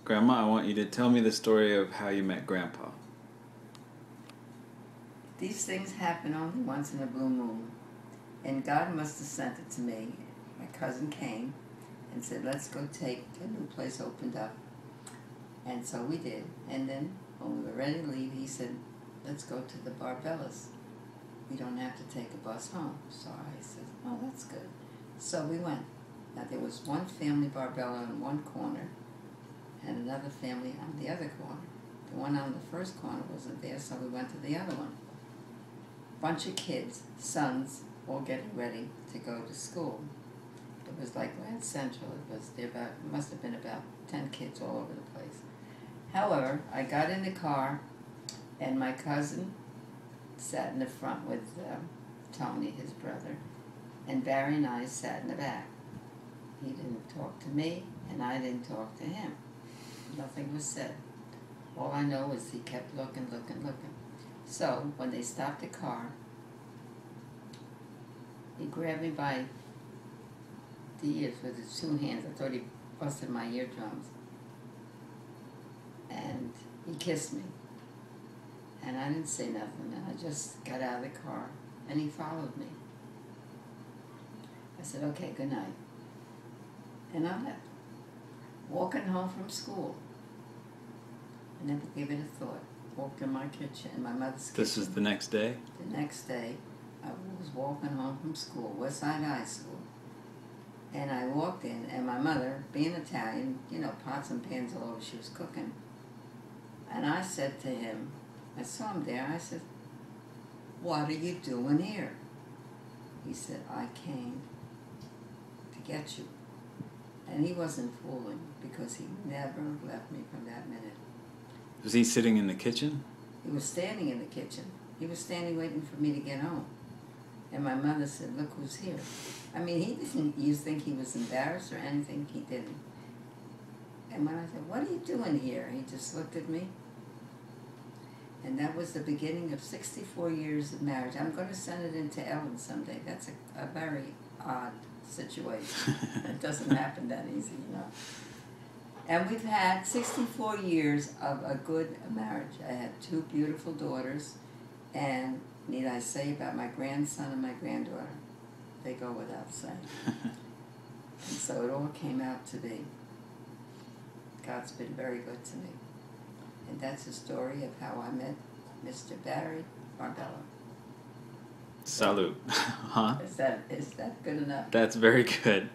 Grandma, I want you to tell me the story of how you met Grandpa. These things happen only once in a blue moon, and God must have sent it to me. My cousin came and said, let's go take, a new place opened up. And so we did. And then when we were ready to leave, he said, let's go to the Barbellas. We don't have to take a bus home. So I said, oh, that's good. So we went. Now there was one family Barbella in one corner and another family on the other corner. The one on the first corner wasn't there, so we went to the other one. Bunch of kids, sons, all getting ready to go to school. It was like Grand Central. It must have been about 10 kids all over the place. However, I got in the car, and my cousin sat in the front with Tony, his brother, and Barry and I sat in the back. He didn't talk to me, and I didn't talk to him. Nothing was said. All I know is he kept looking. So, when they stopped the car, he grabbed me by the ears with his two hands. I thought he busted my eardrums. And he kissed me. And I didn't say nothing, and I just got out of the car, and he followed me. I said, okay, good night. And I left. Walking home from school. I never gave it a thought. Walked in my kitchen, in my mother's kitchen. This was the next day? The next day, I was walking home from school, Westside High School. And I walked in, and my mother, being Italian, pots and pans all over, she was cooking. And I said to him, I saw him there, I said, what are you doing here? He said, I came to get you. And he wasn't fooling, because he never left me from that minute. Was he sitting in the kitchen? He was standing in the kitchen. He was standing waiting for me to get home. And my mother said, look who's here. I mean, he didn't think he was embarrassed or anything. He didn't. And when I said, what are you doing here? He just looked at me. And that was the beginning of 64 years of marriage. I'm going to send it in to Ellen someday. That's a very odd situation. It doesn't happen that easy, And we've had 64 years of a good marriage. I had two beautiful daughters, and need I say about my grandson and my granddaughter? They go without saying. And so it all came out to be. God's been very good to me. And that's the story of how I met Mr. Barry Barbella. Salute. Huh? Is that good enough? That's very good.